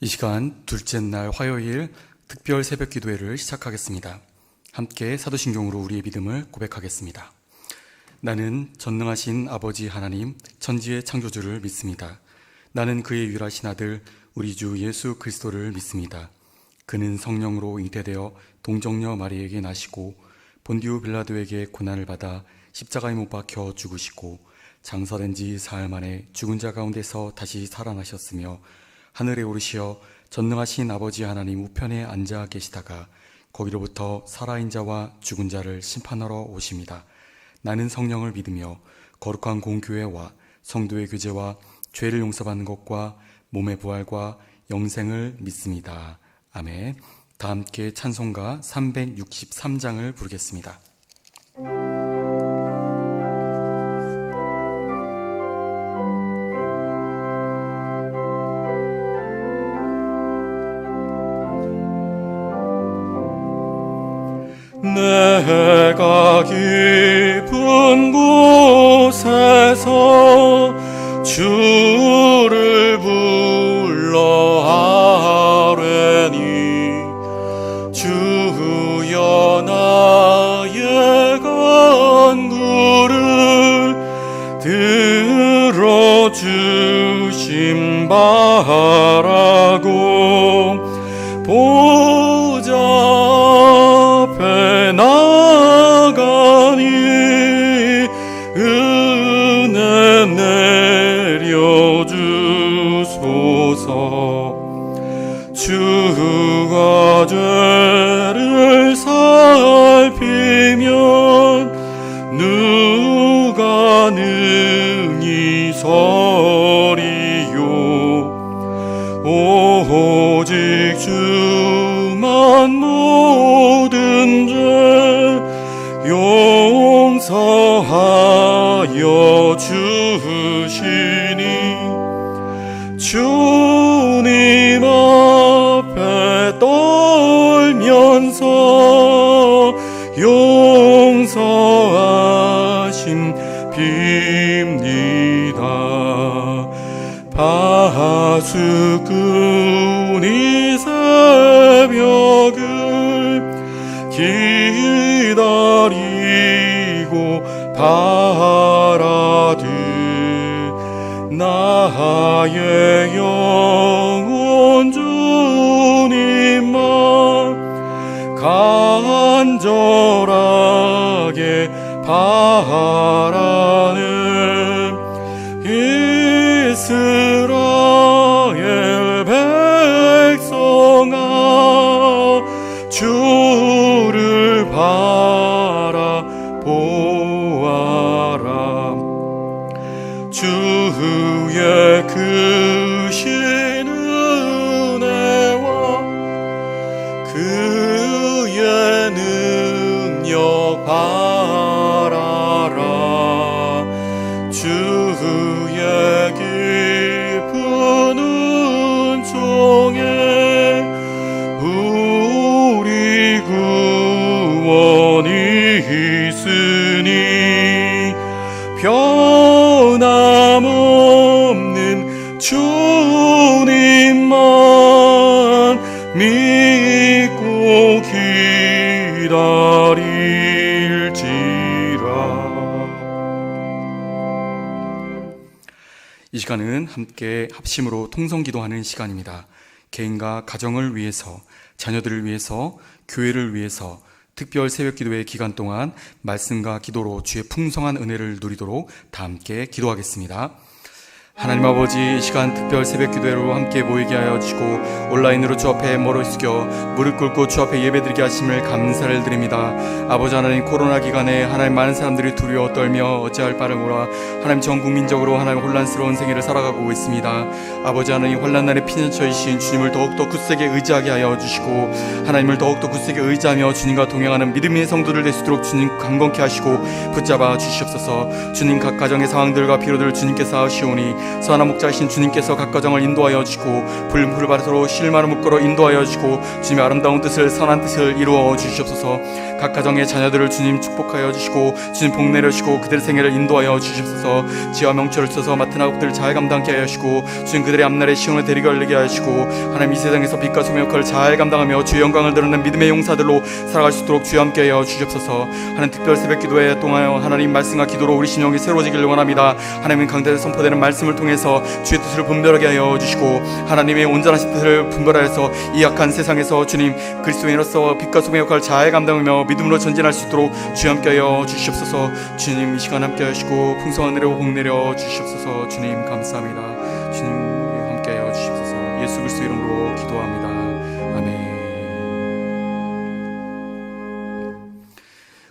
이 시간 둘째 날 화요일 특별 새벽 기도회를 시작하겠습니다. 함께 사도신경으로 우리의 믿음을 고백하겠습니다. 나는 전능하신 아버지 하나님 천지의 창조주를 믿습니다. 나는 그의 유일하신 아들 우리 주 예수 그리스도를 믿습니다. 그는 성령으로 잉태되어 동정녀 마리에게 나시고 본디오 빌라도에게 고난을 받아 십자가에 못 박혀 죽으시고 장사된 지 사흘 만에 죽은 자 가운데서 다시 살아나셨으며 하늘에 오르시어 전능하신 아버지 하나님 우편에 앉아 계시다가 거기로부터 살아있는 자와 죽은 자를 심판하러 오십니다. 나는 성령을 믿으며 거룩한 공교회와 성도의 교제와 죄를 용서받는 것과 몸의 부활과 영생을 믿습니다. 아멘. 다 함께 찬송가 363장을 부르겠습니다. 내가 깊은 곳에서 주를 불러 아뢰니 주여 나의 간구를 들어주심 바라고 보좌 앞에 나가니 은혜 내려주소서. 주가 죄를 살피면 누가 능히 서리요. 오직 주만 모든 죄 용서하여 주시니 주님 앞에 떨면서 용서하심 빕니다. 파수꾼이 새벽을 기다리고 바라듯 나의 영혼 주님만 간절하게 바라는 이스라엘 백성아 주를 바라보아라. 주의 크신 은혜와 그의 능력 바라라. 주의 깊은 은총에 우리 구원이 있으니 변함없는 주님만 믿고 기다릴지라. 이 시간은 함께 합심으로 통성기도하는 시간입니다. 개인과 가정을 위해서, 자녀들을 위해서, 교회를 위해서 특별 새벽기도회 기간 동안 말씀과 기도로 주의 풍성한 은혜를 누리도록 다 함께 기도하겠습니다. 하나님 아버지, 이 시간 특별 새벽기도회로 함께 모이게 하여 주시고 온라인으로 주 앞에 머리 숙여 무릎 꿇고 주 앞에 예배드리게 하심을 감사를 드립니다. 아버지 하나님, 코로나 기간에 하나님 많은 사람들이 두려워 떨며 어찌할 바를 몰라 하나님 전 국민적으로 하나님 혼란스러운 생애를 살아가고 있습니다. 아버지 하나님, 환난날에 피난처이신 주님을 더욱더 굳세게 의지하게 하여 주시고 하나님을 더욱더 굳세게 의지하며 주님과 동행하는 믿음의 성도들 될 수 있도록 주님 강건케 하시고 붙잡아 주시옵소서. 주님, 각 가정의 상황들과 필요들을 주님께서 아시오니 선한 목자이신 주님께서 각 가정을 인도하여 주시고 붉은 풀밭으로 쉴만한 물가로 인도하여 주시고 주님의 아름다운 뜻을 선한 뜻을 이루어 주시옵소서. 각 가정의 자녀들을 주님 축복하여 주시고 주님 복 내려 주시고 그들의 생애를 인도하여 주시옵소서. 지혜와 명철을 써서 맡은 학업들을 잘 감당케 하여 주시고 주님 그들의 앞날에 시온을 데리고 열리게 하시고 하나님 이 세상에서 빛과 소금의 역할을 잘 감당하며 주의 영광을 드러낸 믿음의 용사들로 살아갈 수 있도록 주여 함께 하여 주시옵소서. 하나님 특별 새벽 기도에 동하여 하나님 말씀과 기도로 우리 심령이 새로워지기를 원합니다. 하나님 강단에 선포되는 말씀을 통해서 주의 뜻을 분별하게 하여 주시고 하나님의 온전하신 뜻을 분별하여서 이 악한 세상에서 주님 그리스도인으로서 빛과 소금의 역할을 잘 감당하며 믿음으로 전진할 수 있도록 주여 함께 하여 주시옵소서. 주님 이 시간 함께 하시고 풍성한 은혜로 복 내려 주시옵소서. 주님 감사합니다. 주님 함께 하여 주시옵소서. 예수 그리스도 이름으로 기도합니다. 아멘.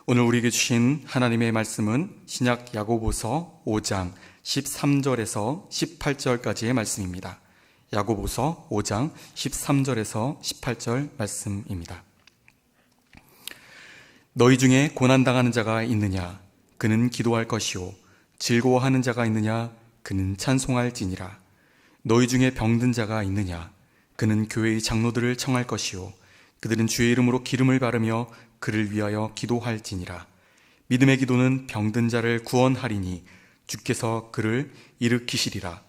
오늘 우리에게 주신 하나님의 말씀은 신약 야고보서 5장 13절에서 18절까지의 말씀입니다. 야고보서 5장 13절에서 18절 말씀입니다. 너희 중에 고난당하는 자가 있느냐? 그는 기도할 것이요. 즐거워하는 자가 있느냐? 그는 찬송할지니라. 너희 중에 병든 자가 있느냐? 그는 교회의 장로들을 청할 것이요. 그들은 주의 이름으로 기름을 바르며 그를 위하여 기도할지니라. 믿음의 기도는 병든 자를 구원하리니 주께서 그를 일으키시리라.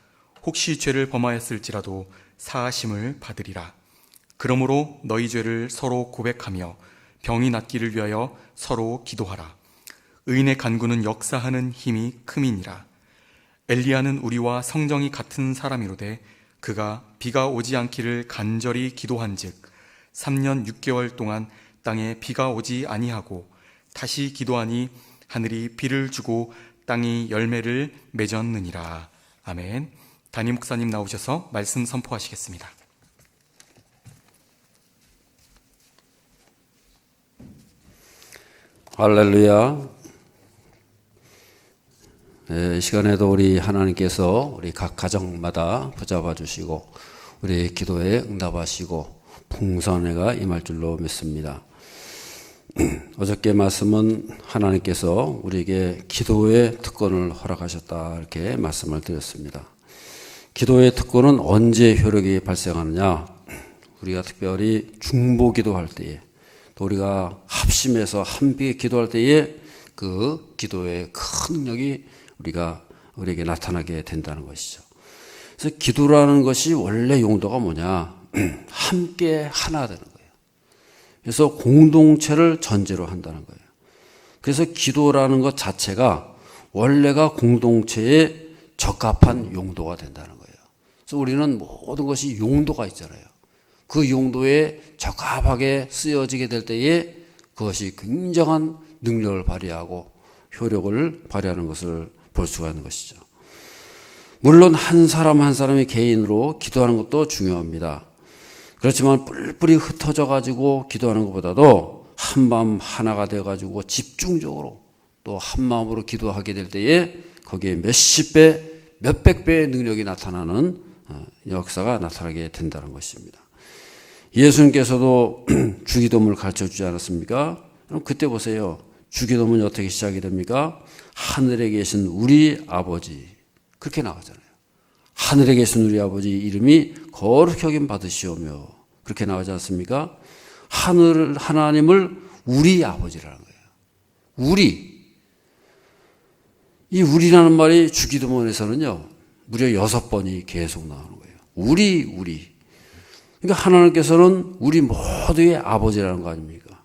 혹시 죄를 범하였을지라도 사하심을 받으리라. 그러므로 너희 죄를 서로 고백하며 병이 낫기를 위하여 서로 기도하라. 의인의 간구는 역사하는 힘이 큼이니라. 엘리야는 우리와 성정이 같은 사람이로되 그가 비가 오지 않기를 간절히 기도한즉 3년 6개월 동안 땅에 비가 오지 아니하고 다시 기도하니 하늘이 비를 주고 땅이 열매를 맺었느니라. 아멘. 담임 목사님 나오셔서 말씀 선포하시겠습니다. 할렐루야. 이 시간에도 우리 하나님께서 우리 각 가정마다 붙잡아 주시고 우리 기도에 응답하시고 풍성한애가 임할 줄로 믿습니다. 어저께 말씀은 하나님께서 우리에게 기도의 특권을 허락하셨다 이렇게 말씀을 드렸습니다. 기도의 특권은 언제 효력이 발생하느냐? 우리가 특별히 중보 기도할 때에 또 우리가 합심해서 함께 기도할 때에 그 기도의 큰 능력이 우리에게 나타나게 된다는 것이죠. 그래서 기도라는 것이 원래 용도가 뭐냐? 함께 하나 되는 거예요. 그래서 공동체를 전제로 한다는 거예요. 그래서 기도라는 것 자체가 원래가 공동체에 적합한 용도가 된다는 거예요. 그래서 우리는 모든 것이 용도가 있잖아요. 그 용도에 적합하게 쓰여지게 될 때에 그것이 굉장한 능력을 발휘하고 효력을 발휘하는 것을 볼 수가 있는 것이죠. 물론 한 사람 한 사람이 개인으로 기도하는 것도 중요합니다. 그렇지만 뿔뿔이 흩어져 가지고 기도하는 것보다도 한마음 하나가 되어 가지고 집중적으로 또 한마음으로 기도하게 될 때에 거기에 몇십 배, 몇백 배의 능력이 나타나는 역사가 나타나게 된다는 것입니다. 예수님께서도 주기도문을 가르쳐 주지 않았습니까? 그럼 그때 보세요. 주기도문이 어떻게 시작이 됩니까? 하늘에 계신 우리 아버지, 그렇게 나가잖아요. 하늘에 계신 우리 아버지 이름이 거룩히 여김 받으시오며, 그렇게 나가지 않습니까? 하나님을 우리 아버지라는 거예요. 이 우리라는 말이 주기도문에서는요 무려 6번이 계속 나오는 거예요. 우리. 그러니까 하나님께서는 우리 모두의 아버지라는 거 아닙니까?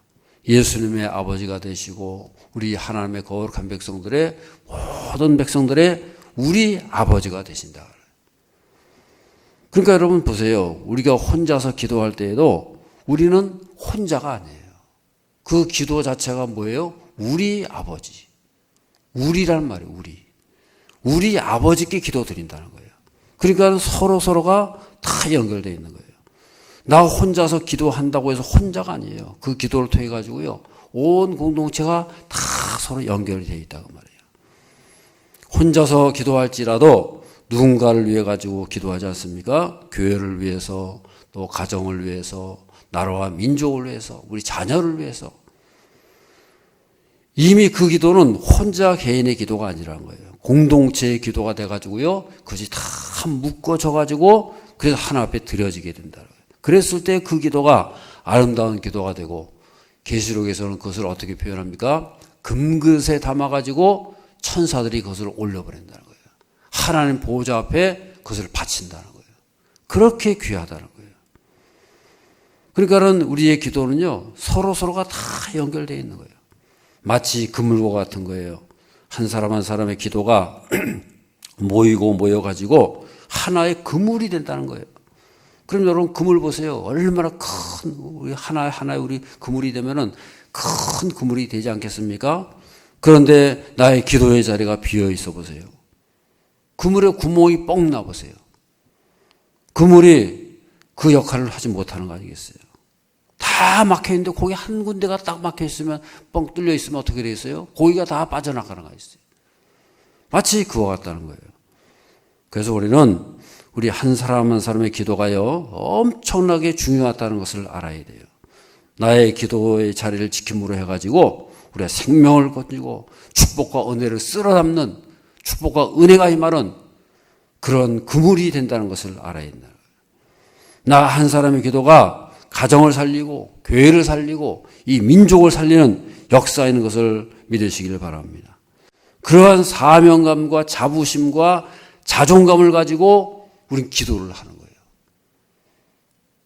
예수님의 아버지가 되시고 우리 하나님의 거룩한 백성들의 모든 백성들의 우리 아버지가 되신다. 그러니까 여러분 보세요. 우리가 혼자서 기도할 때에도 우리는 혼자가 아니에요. 그 기도 자체가 뭐예요? 우리 아버지. 우리란 말이에요. 우리 아버지께 기도 드린다는 거예요. 그러니까 서로가 다 연결되어 있는 거예요. 나 혼자서 기도한다고 해서 혼자가 아니에요. 그 기도를 통해 가지고요 온 공동체가 다 서로 연결이 되어 있다고 말이에요. 혼자서 기도할지라도 누군가를 위해 가지고 기도하지 않습니까? 교회를 위해서, 또 가정을 위해서, 나라와 민족을 위해서, 우리 자녀를 위해서. 이미 그 기도는 혼자 개인의 기도가 아니라는 거예요. 공동체의 기도가 돼가지고요. 그것이 다 묶어져가지고 그래서 하나 앞에 드려지게 된다. 그랬을 때 그 기도가 아름다운 기도가 되고 계시록에서는 그것을 어떻게 표현합니까? 금그릇에 담아가지고 천사들이 그것을 올려버린다는 거예요. 하나님 보호자 앞에 그것을 바친다는 거예요. 그렇게 귀하다는 거예요. 그러니까는 우리의 기도는요, 서로가 다 연결되어 있는 거예요. 마치 그물과 같은 거예요. 한 사람 한 사람의 기도가 모여가지고 하나의 그물이 된다는 거예요. 그럼 여러분 그물 보세요. 얼마나 큰 우리 하나의 우리 그물이 되면은 큰 그물이 되지 않겠습니까? 그런데 나의 기도의 자리가 비어 있어 보세요. 그물에 구멍이 뻥 나 보세요. 그물이 그 역할을 하지 못하는 거 아니겠어요? 다 막혀 있는데 거기 한 군데가 딱 막혀 있으면 뻥 뚫려 있으면 어떻게 돼 있어요? 고기가 다 빠져나가는 거 있어요. 마치 그와 같다는 거예요. 그래서 우리 한 사람 한 사람의 기도가요, 엄청나게 중요하다는 것을 알아야 돼요. 나의 기도의 자리를 지킴으로 해가지고 우리가 생명을 거두고 축복과 은혜를 쓸어 담는 축복과 은혜가 임하는 그런 그물이 된다는 것을 알아야 된다. 나 한 사람의 기도가 가정을 살리고 교회를 살리고 이 민족을 살리는 역사에 있는 것을 믿으시기를 바랍니다. 그러한 사명감과 자부심과 자존감을 가지고 우리는 기도를 하는 거예요.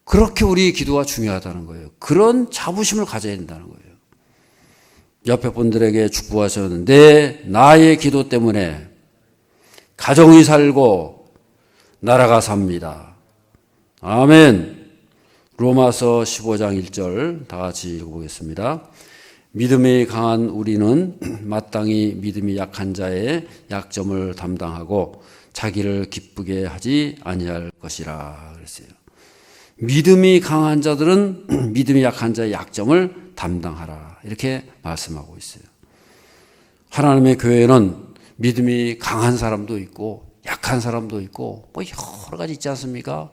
그렇게 우리의 기도가 중요하다는 거예요. 그런 자부심을 가져야 된다는 거예요. 옆에 분들에게 축복하셨는데 나의 기도 때문에 가정이 살고 나라가 삽니다. 아멘. 로마서 15장 1절 다 같이 읽어보겠습니다. 믿음이 강한 우리는 마땅히 믿음이 약한 자의 약점을 담당하고 자기를 기쁘게 하지 아니할 것이라 그랬어요. 믿음이 강한 자들은 믿음이 약한 자의 약점을 담당하라 이렇게 말씀하고 있어요. 하나님의 교회는 믿음이 강한 사람도 있고 약한 사람도 있고 뭐 여러 가지 있지 않습니까?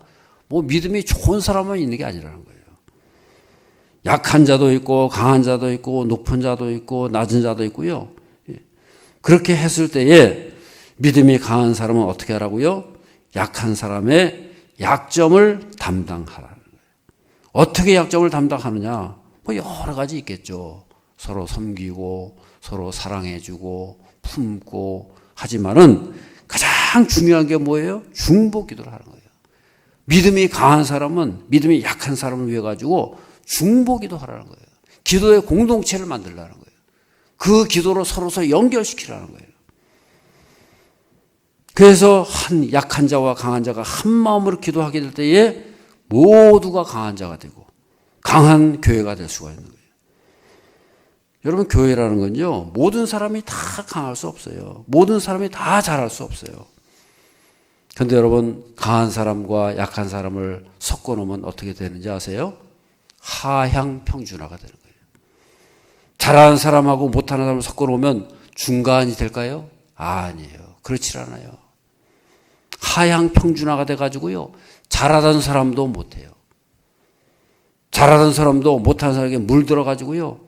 뭐 믿음이 좋은 사람만 있는 게 아니라는 거예요. 약한 자도 있고 강한 자도 있고 높은 자도 있고 낮은 자도 있고요. 그렇게 했을 때에 믿음이 강한 사람은 어떻게 하라고요? 약한 사람의 약점을 담당하라는 거예요. 어떻게 약점을 담당하느냐? 뭐 여러 가지 있겠죠. 서로 섬기고 서로 사랑해주고 품고 하지만은 가장 중요한 게 뭐예요? 중보 기도를 하는 거예요. 믿음이 강한 사람은 믿음이 약한 사람을 위해 가지고 중보 기도하라는 거예요. 기도의 공동체를 만들라는 거예요. 그 기도로 서로 연결시키라는 거예요. 그래서 한 약한 자와 강한 자가 한 마음으로 기도하게 될 때에 모두가 강한 자가 되고 강한 교회가 될 수가 있는 거예요. 여러분 교회라는 건요, 모든 사람이 다 강할 수 없어요. 모든 사람이 다 잘할 수 없어요. 그런데 여러분 강한 사람과 약한 사람을 섞어 놓으면 어떻게 되는지 아세요? 하향 평준화가 되는 거예요. 잘하는 사람하고 못하는 사람을 섞어 놓으면 중간이 될까요? 아니에요. 그렇지 않아요. 하향 평준화가 돼가지고요, 잘하던 사람도 못해요. 잘하던 사람도 못하는 사람에게 물들어가지고요,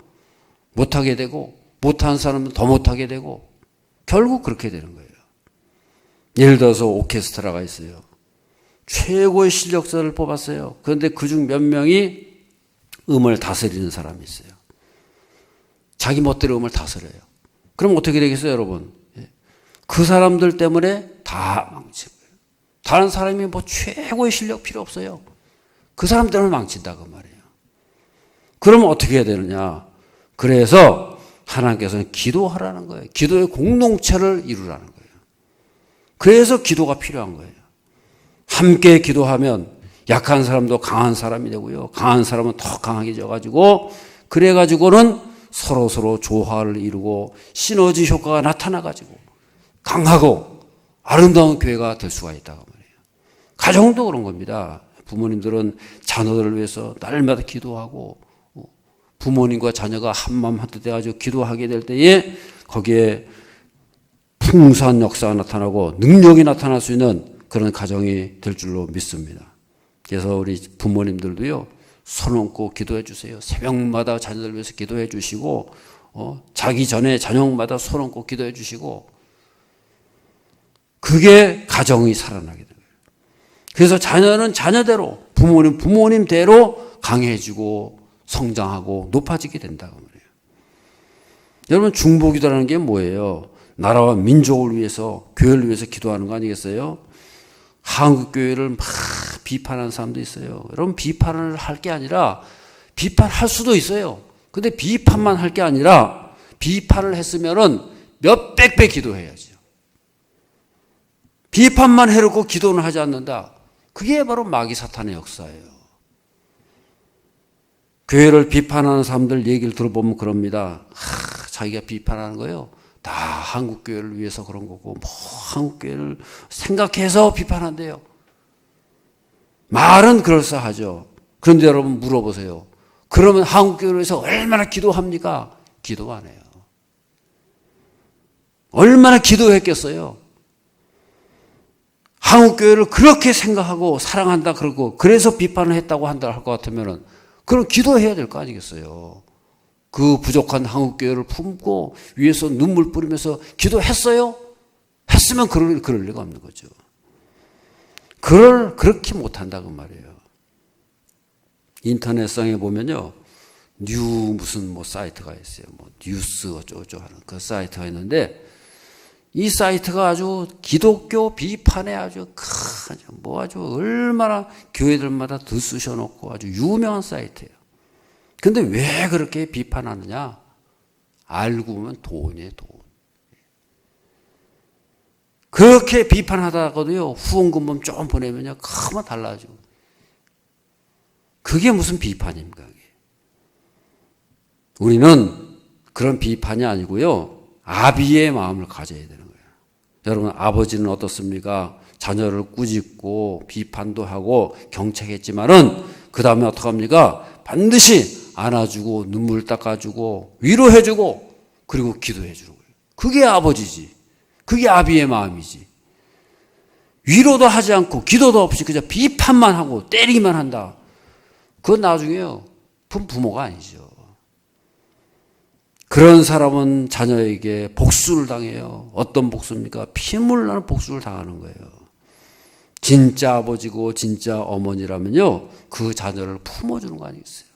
못하게 되고, 못하는 사람은 더 못하게 되고, 결국 그렇게 되는 거예요. 예를 들어서 오케스트라가 있어요. 최고의 실력자를 뽑았어요. 그런데 그중 몇 명이 음을 다스리는 사람이 있어요. 자기 멋대로 음을 다스려요. 그럼 어떻게 되겠어요, 여러분? 그 사람들 때문에 다 망치는 거예요. 다른 사람이 뭐 최고의 실력 필요 없어요. 그 사람 때문에 망친다 그 말이에요. 그러면 어떻게 해야 되느냐? 그래서 하나님께서는 기도하라는 거예요. 기도의 공동체를 이루라는 거예요. 그래서 기도가 필요한 거예요. 함께 기도하면 약한 사람도 강한 사람이 되고요, 강한 사람은 더 강하게 져가지고 그래가지고는 서로 조화를 이루고 시너지 효과가 나타나가지고 강하고 아름다운 교회가 될 수가 있다고 말이에요. 가정도 그런 겁니다. 부모님들은 자녀들을 위해서 날마다 기도하고 부모님과 자녀가 한마음 한뜻 돼가지고 기도하게 될 때에 거기에 풍성한 역사가 나타나고 능력이 나타날 수 있는 그런 가정이 될 줄로 믿습니다. 그래서 우리 부모님들도요, 손 얹고 기도해 주세요. 새벽마다 자녀들 위해서 기도해 주시고 자기 전에 저녁마다 손 얹고 기도해 주시고 그게 가정이 살아나게 되는 거예요. 그래서 자녀는 자녀대로, 부모님 부모님대로 강해지고 성장하고 높아지게 된다고 말이에요. 여러분, 중보기도라는 게 뭐예요? 나라와 민족을 위해서, 교회를 위해서 기도하는 거 아니겠어요? 한국 교회를 막 비판하는 사람도 있어요. 여러분, 비판을 할 게 아니라, 비판할 수도 있어요. 근데 비판만 할 게 아니라, 비판을 했으면은 몇백 배 기도해야죠. 비판만 해놓고 기도는 하지 않는다. 그게 바로 마귀 사탄의 역사예요. 교회를 비판하는 사람들 얘기를 들어보면 그럽니다. 자기가 비판하는 거예요. 다 한국 교회를 위해서 그런 거고, 한국 교회를 생각해서 비판한대요. 말은 그럴싸하죠. 그런데 여러분 물어보세요. 그러면 한국 교회를 위해서 얼마나 기도합니까? 기도 안 해요. 얼마나 기도했겠어요? 한국 교회를 그렇게 생각하고 사랑한다 그러고 그래서 비판을 했다고 한다 할 것 같으면은 그럼 기도해야 될 거 아니겠어요? 그 부족한 한국 교회를 품고 위에서 눈물 뿌리면서 기도했어요? 했으면 그럴 리가 없는 거죠. 그렇게 못한다고 말이에요. 인터넷상에 보면요, 무슨 사이트가 있어요. 뉴스 어쩌고저쩌고 하는 그 사이트가 있는데, 이 사이트가 아주 기독교 비판에 아주 얼마나 교회들마다 들쑤셔 놓고 아주 유명한 사이트예요. 근데 왜 그렇게 비판하느냐? 알고 보면 돈이에요, 돈. 그렇게 비판하다가도요, 후원금만 좀 보내면요, 크면 달라지고. 그게 무슨 비판입니까? 그게. 우리는 그런 비판이 아니고요, 아비의 마음을 가져야 되는 거예요. 여러분, 아버지는 어떻습니까? 자녀를 꾸짖고 비판도 하고 경책했지만은 그 다음에 어떻게 합니까? 반드시 안아주고 눈물 닦아주고 위로해주고 그리고 기도해주는 거예요. 그게 아버지지. 그게 아비의 마음이지. 위로도 하지 않고 기도도 없이 그냥 비판만 하고 때리기만 한다. 그건 나중에요, 부모가 아니죠. 그런 사람은 자녀에게 복수를 당해요. 어떤 복수입니까? 피눈물 나는 복수를 당하는 거예요. 진짜 아버지고 진짜 어머니라면요, 그 자녀를 품어주는 거 아니겠어요?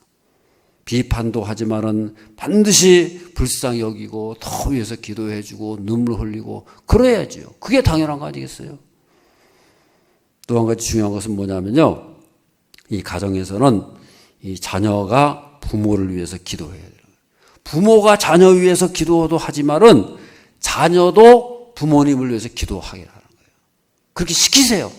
비판도 하지만은 반드시 불쌍히 여기고 더 위해서 기도해주고 눈물 흘리고 그래야지요. 그게 당연한 거 아니겠어요? 또 한 가지 중요한 것은 뭐냐면요, 이 가정에서는 이 자녀가 부모를 위해서 기도해야 돼요. 부모가 자녀 위해서 기도도 하지만은 자녀도 부모님을 위해서 기도하게 하는 거예요. 그렇게 시키세요.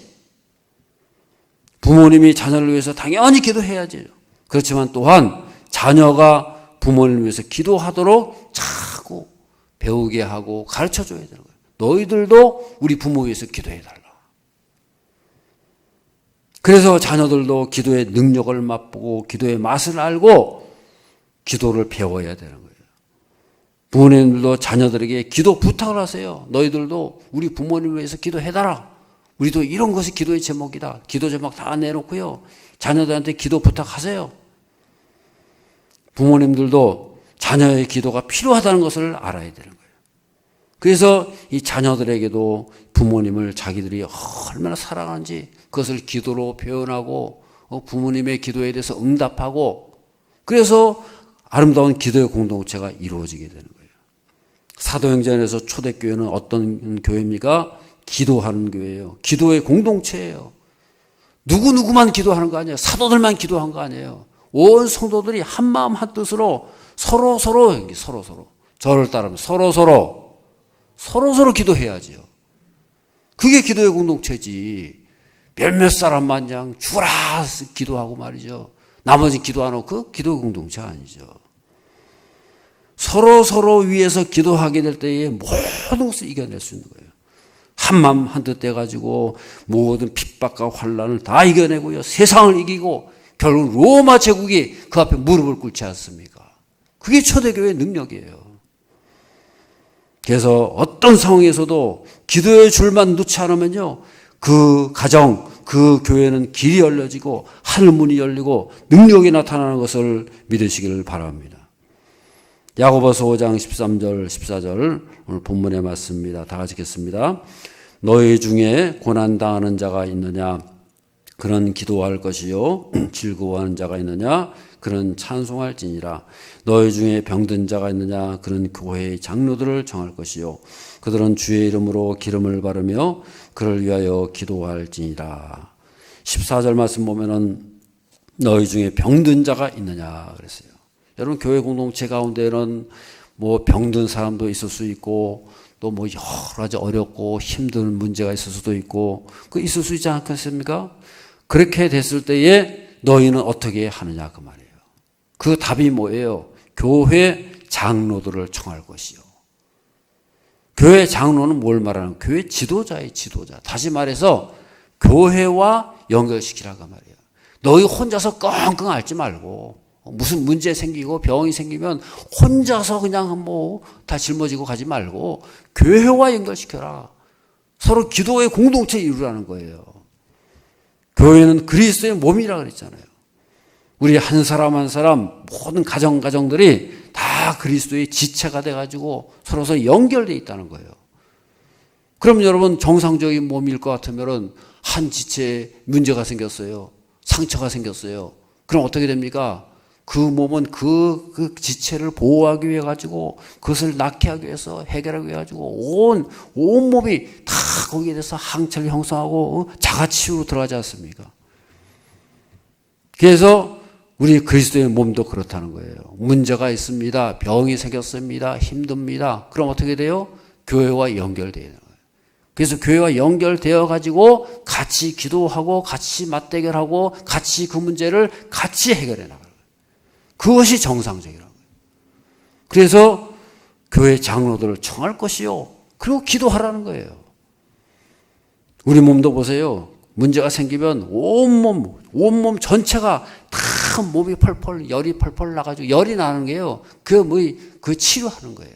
부모님이 자녀를 위해서 당연히 기도해야죠. 그렇지만 또한 자녀가 부모님을 위해서 기도하도록 자꾸 배우게 하고 가르쳐줘야 되는 거예요. 너희들도 우리 부모 위해서 기도해달라. 그래서 자녀들도 기도의 능력을 맛보고 기도의 맛을 알고 기도를 배워야 되는 거예요. 부모님들도 자녀들에게 기도 부탁을 하세요. 너희들도 우리 부모님을 위해서 기도해달라. 우리도 이런 것이 기도의 제목이다. 기도 제목 다 내놓고요, 자녀들한테 기도 부탁하세요. 부모님들도 자녀의 기도가 필요하다는 것을 알아야 되는 거예요. 그래서 이 자녀들에게도 부모님을 자기들이 얼마나 사랑하는지 그것을 기도로 표현하고 부모님의 기도에 대해서 응답하고, 그래서 아름다운 기도의 공동체가 이루어지게 되는 거예요. 사도행전에서 초대교회는 어떤 교회입니까? 기도하는 교회예요. 기도의 공동체예요. 누구누구만 기도하는 거 아니에요. 사도들만 기도한 거 아니에요. 온 성도들이 한 마음 한 뜻으로 서로서로 저를 따르면 서로서로 기도해야지요. 그게 기도의 공동체지. 몇몇 사람만 그냥 주라 기도하고 말이죠. 나머지 기도 안 하고 그 기도의 공동체가 아니죠. 서로 위해서 기도하게 될 때에 모든 것을 이겨낼 수 있는 거예요. 한 마음 한 뜻 돼가지고 모든 핍박과 환난을 다 이겨내고요, 세상을 이기고 결국 로마 제국이 그 앞에 무릎을 꿇지 않습니까? 그게 초대교회의 능력이에요. 그래서 어떤 상황에서도 기도의 줄만 놓지 않으면요, 그 가정, 그 교회는 길이 열려지고 하늘문이 열리고 능력이 나타나는 것을 믿으시기를 바랍니다. 야고보서 5장 13절 14절 오늘 본문의 말씀입니다. 다 같이 읽겠습니다. 너희 중에 고난당하는 자가 있느냐? 그런 기도할 것이요. 즐거워하는 자가 있느냐? 그런 찬송할지니라. 너희 중에 병든 자가 있느냐? 그런 교회의 장로들을 정할 것이요. 그들은 주의 이름으로 기름을 바르며 그를 위하여 기도할지니라. 14절 말씀 보면은 너희 중에 병든 자가 있느냐 그랬어요. 여러분, 교회 공동체 가운데는 뭐 병든 사람도 있을 수 있고 또 뭐 여러 가지 어렵고 힘든 문제가 있을 수도 있고 그 있을 수 있지 않겠습니까? 그렇게 됐을 때에 너희는 어떻게 하느냐 그 말이에요. 그 답이 뭐예요? 교회 장로들을 청할 것이요. 교회 장로는 뭘 말하는 거예요? 교회 지도자의 지도자. 다시 말해서 교회와 연결시키라고 말이에요. 너희 혼자서 끙끙 앓지 말고 무슨 문제 생기고 병이 생기면 혼자서 그냥 뭐 다 짊어지고 가지 말고 교회와 연결시켜라. 서로 기도의 공동체 이루라는 거예요. 교회는 그리스도의 몸이라 그랬잖아요. 우리 한 사람 한 사람 모든 가정들이 다 그리스도의 지체가 돼가지고 서로서 연결되어 있다는 거예요. 그럼 여러분, 정상적인 몸일 것 같으면 한 지체에 문제가 생겼어요. 상처가 생겼어요. 그럼 어떻게 됩니까? 그 몸은 그 지체를 보호하기 위해 가지고 그것을 낫게 하기 위해서 해결하기 위해 가지고 온 몸이 다 거기에 대해서 항체를 형성하고 자가치유로 들어가지 않습니까? 그래서 우리 그리스도의 몸도 그렇다는 거예요. 문제가 있습니다. 병이 생겼습니다. 힘듭니다. 그럼 어떻게 돼요? 교회와 연결되어 있는 거예요. 그래서 교회와 연결되어 가지고 같이 기도하고 같이 맞대결하고 같이 그 문제를 같이 해결해 나가요. 그것이 정상적이라는 거예요. 그래서 교회 장로들을 청할 것이요. 그리고 기도하라는 거예요. 우리 몸도 보세요. 문제가 생기면 온몸 전체가 다 몸이 펄펄, 열이 펄펄 나가지고 열이 나는 게요. 그 치료하는 거예요.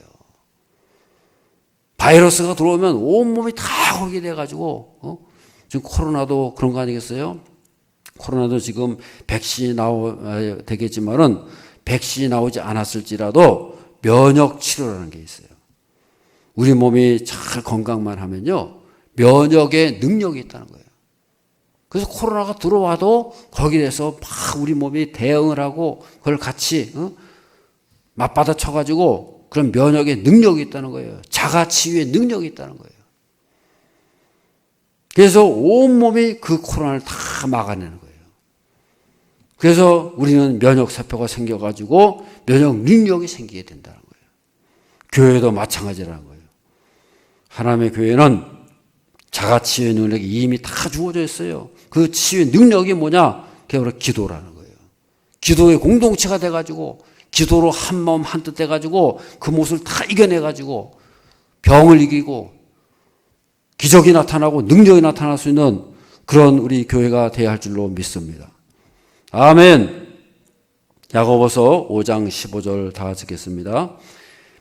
바이러스가 들어오면 온몸이 다 거기에 돼가지고, 지금 코로나도 그런 거 아니겠어요? 코로나도 지금 백신이 나와야 되겠지만은 백신이 나오지 않았을지라도 면역 치료라는 게 있어요. 우리 몸이 잘 건강만 하면요, 면역의 능력이 있다는 거예요. 그래서 코로나가 들어와도 거기에 대해서 막 우리 몸이 대응을 하고 그걸 같이 맞받아 쳐가지고 그런 면역의 능력이 있다는 거예요. 자가치유의 능력이 있다는 거예요. 그래서 온몸이 그 코로나를 다 막아내는 거예요. 그래서 우리는 면역세포가 생겨가지고 면역 능력이 생기게 된다는 거예요. 교회도 마찬가지라는 거예요. 하나님의 교회는 자가치유의 능력이 이미 다 주어져 있어요. 그 치유의 능력이 뭐냐? 그게 바로 기도라는 거예요. 기도의 공동체가 돼가지고 기도로 한 마음 한뜻 돼가지고 그 못을 다 이겨내가지고 병을 이기고 기적이 나타나고 능력이 나타날 수 있는 그런 우리 교회가 되어야 할 줄로 믿습니다. 아멘. 야고보서 5장 15절 다 같이 읽겠습니다.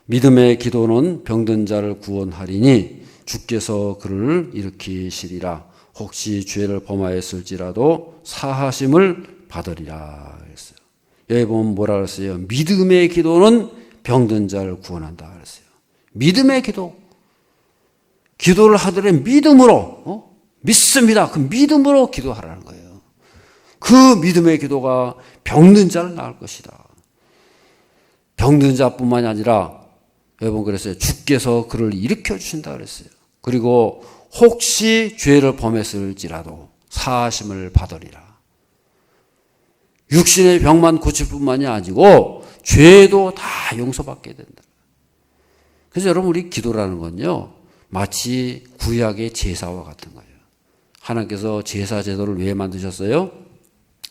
믿음의 기도는 병든 자를 구원하리니 주께서 그를 일으키시리라. 혹시 죄를 범하였을지라도 사하심을 받으리라 그랬어요. 여기 보면 뭐라 그랬어요? 믿음의 기도는 병든 자를 구원한다 그랬어요. 믿음의 기도. 기도를 하더라도 믿음으로, 믿습니다. 그 믿음으로 기도하라는 거예요. 그 믿음의 기도가 병든 자를 낳을 것이다. 병든 자뿐만이 아니라 여러분 그랬어요. 주께서 그를 일으켜 주신다 그랬어요. 그리고 혹시 죄를 범했을지라도 사하심을 받으리라. 육신의 병만 고칠 뿐만이 아니고 죄도 다 용서받게 된다. 그래서 여러분, 우리 기도라는 건요, 마치 구약의 제사와 같은 거예요. 하나님께서 제사 제도를 왜 만드셨어요?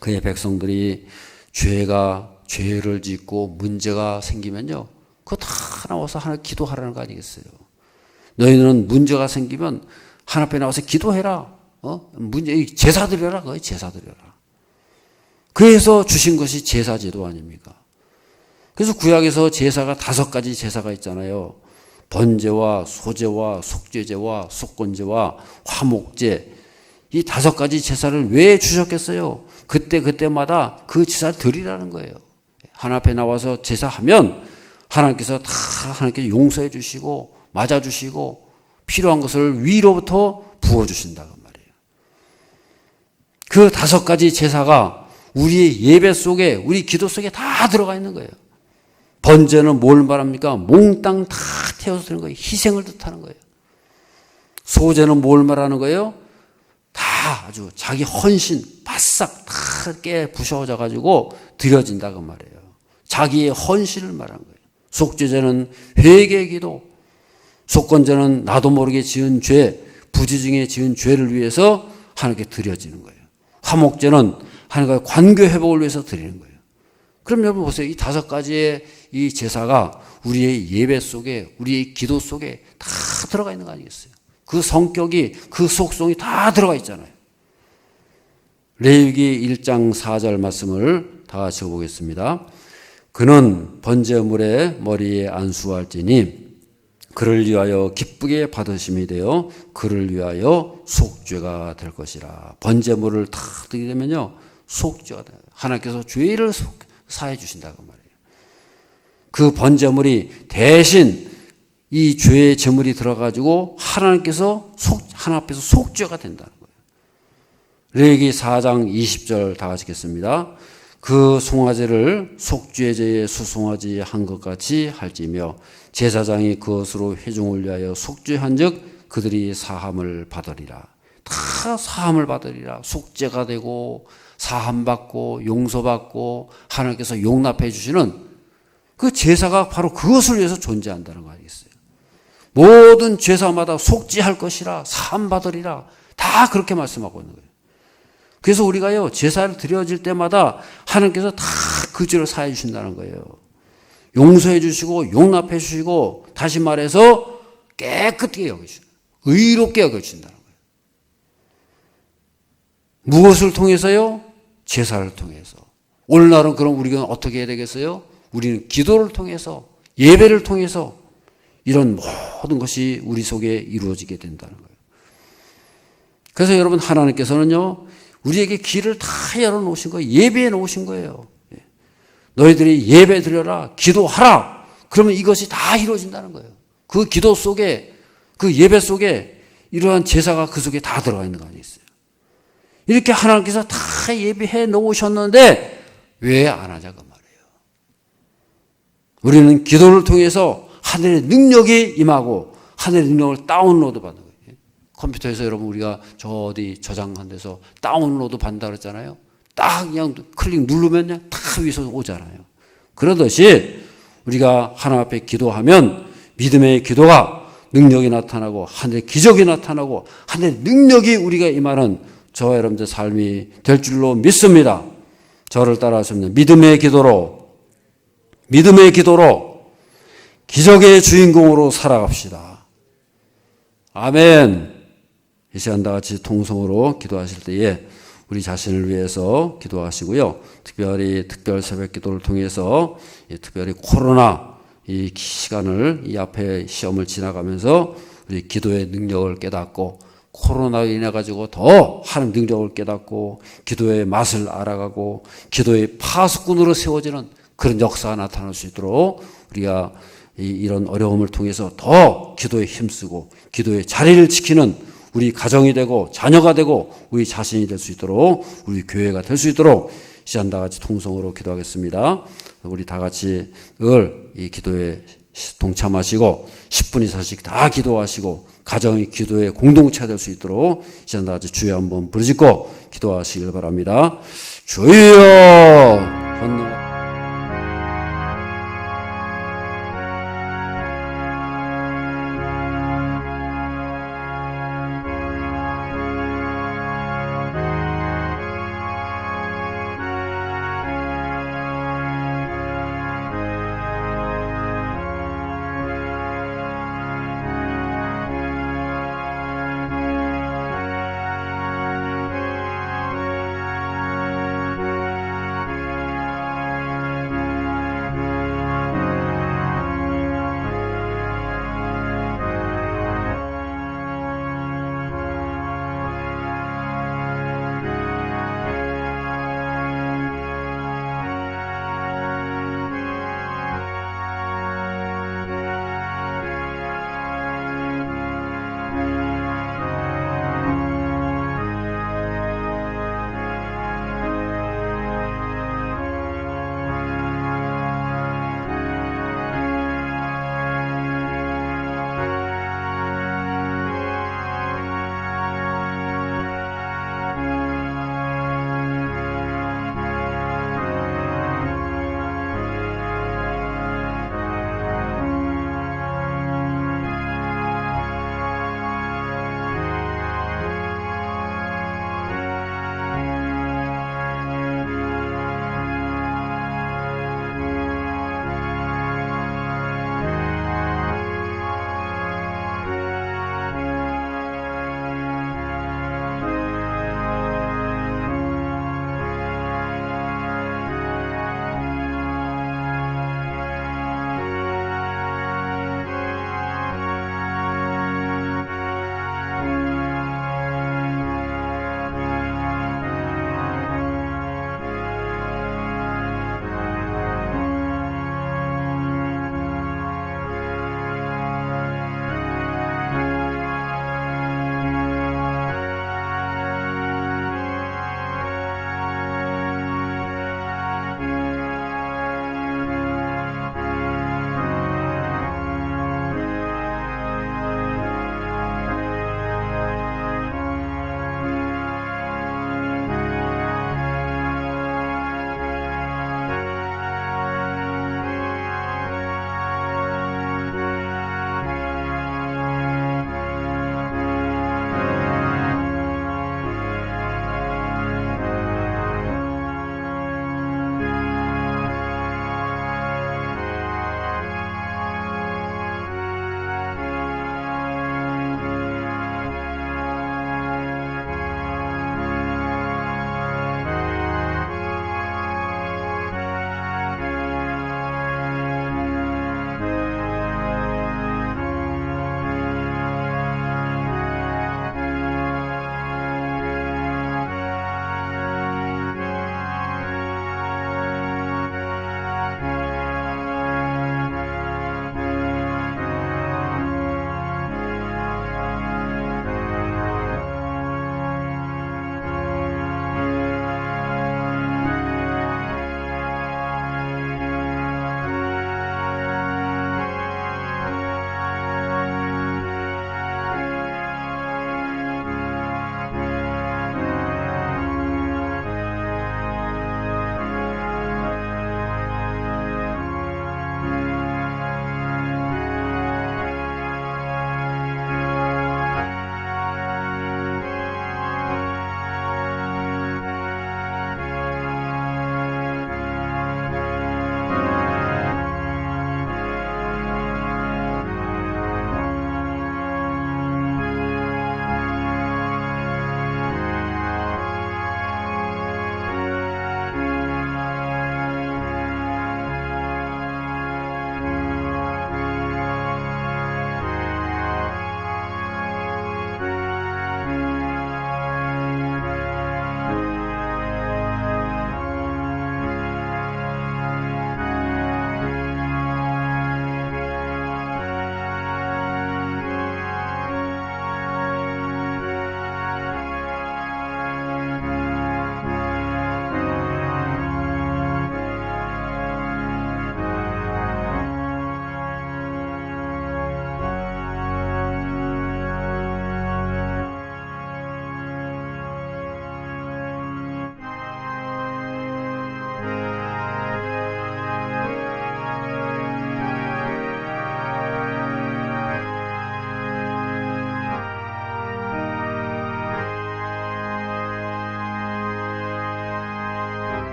그의 백성들이 죄를 짓고 문제가 생기면요, 그거 다 나와서 하나님 기도하라는 거 아니겠어요? 너희는 문제가 생기면 하나님 앞에 나와서 기도해라. 제사 드려라. 그거 제사 드려라. 그래서 주신 것이 제사 제도 아닙니까? 그래서 구약에서 제사가 5가지 제사가 있잖아요. 번제와 소제와 속죄제와 속건제와 화목제. 이 5가지 제사를 왜 주셨겠어요? 그때마다 그 제사를 드리라는 거예요. 하나님 앞에 나와서 제사하면 하나님께서 다 하나님께 용서해 주시고 맞아 주시고 필요한 것을 위로부터 부어주신다고 말이에요. 그 5가지 제사가 우리의 예배 속에, 우리 기도 속에 다 들어가 있는 거예요. 번제는 뭘 말합니까? 몽땅 다 태워서 드리는 거예요. 희생을 뜻하는 거예요. 소제는 뭘 말하는 거예요? 다 아주 자기 헌신 바싹 다 깨 부셔져 가지고 드려진다 그 말이에요. 자기의 헌신을 말하는 거예요. 속죄제는 회개 기도, 속건제는 나도 모르게 지은 죄, 부지 중에 지은 죄를 위해서 하나님께 드려지는 거예요. 화목제는 하나님과 관계 회복을 위해서 드리는 거예요. 그럼 여러분 보세요. 이 5가지의 이 제사가 우리의 예배 속에, 우리의 기도 속에 다 들어가 있는 거 아니겠어요? 그 성격이, 그 속성이 다 들어가 있잖아요. 레위기 1장 4절 말씀을 다 같이 보겠습니다. 그는 번제물의 머리에 안수할지니 그를 위하여 기쁘게 받으심이 되어 그를 위하여 속죄가 될 것이라. 번제물을 다 드리게 되면요, 속죄가 돼요. 하나님께서 죄를 사해 주신다고 말이에요. 그 번제물이 대신 이 죄의 제물이 들어가지고 하나님께서 하나님 앞에서 속죄가 된다는 거예요. 레위기 4장 20절 다 같이 읽겠습니다. 그 송아지를 속죄제에 수송아지 한 것 같이 할지며 제사장이 그것으로 회중을 위하여 속죄한즉 그들이 사함을 받으리라. 다 사함을 받으리라. 속죄가 되고 사함받고 용서받고 하나님께서 용납해 주시는 그 제사가 바로 그것을 위해서 존재한다는 거 아니겠어요? 모든 제사마다 속죄할 것이라, 사함받으리라, 다 그렇게 말씀하고 있는 거예요. 그래서 우리가요, 제사를 드려질 때마다 하나님께서 다 그 죄를 사해 주신다는 거예요. 용서해 주시고 용납해 주시고, 다시 말해서 깨끗하게 여기시고 의롭게 여겨주신다는 거예요. 무엇을 통해서요? 제사를 통해서. 오늘날은 그럼 우리가 어떻게 해야 되겠어요? 우리는 기도를 통해서, 예배를 통해서 이런 모든 것이 우리 속에 이루어지게 된다는 거예요. 그래서 여러분, 하나님께서는요, 우리에게 길을 다 열어놓으신 거예요. 예배해 놓으신 거예요. 너희들이 예배 드려라, 기도하라. 그러면 이것이 다 이루어진다는 거예요. 그 기도 속에, 그 예배 속에 이러한 제사가 그 속에 다 들어가 있는 거 아니겠어요? 이렇게 하나님께서 다 예배해 놓으셨는데 왜 안 하자고 말이에요. 우리는 기도를 통해서 하늘의 능력이 임하고 하늘의 능력을 다운로드 받는 거예요. 컴퓨터에서 여러분 우리가 저 어디 저장한 데서 다운로드 받는다 그랬잖아요. 딱 그냥 클릭 누르면 다 위에서 오잖아요. 그러듯이 우리가 하나님 앞에 기도하면 믿음의 기도가 능력이 나타나고 하늘의 기적이 나타나고 하늘의 능력이 우리가 임하는 저와 여러분들 삶이 될 줄로 믿습니다. 저를 따라하시면 믿음의 기도로 기적의 주인공으로 살아갑시다. 아멘. 이 시간 다 같이 통성으로 기도하실 때에 우리 자신을 위해서 기도하시고요. 특별히 특별 새벽 기도를 통해서 특별히 코로나 이 시간을, 이 앞에 시험을 지나가면서 우리 기도의 능력을 깨닫고 코로나로 인해 가지고 더 하는 능력을 깨닫고 기도의 맛을 알아가고 기도의 파수꾼으로 세워지는 그런 역사가 나타날 수 있도록 우리가 이런 어려움을 통해서 더 기도에 힘쓰고 기도의 자리를 지키는 우리 가정이 되고 자녀가 되고 우리 자신이 될 수 있도록, 우리 교회가 될 수 있도록 이 시간 다 같이 통성으로 기도하겠습니다. 우리 다 같이 늘 이 기도에 동참하시고 10분 이상씩 다 기도하시고 가정이 기도의 공동체가 될 수 있도록 이 시간 다 같이 주여 한번 부르짖고 기도하시길 바랍니다. 주여!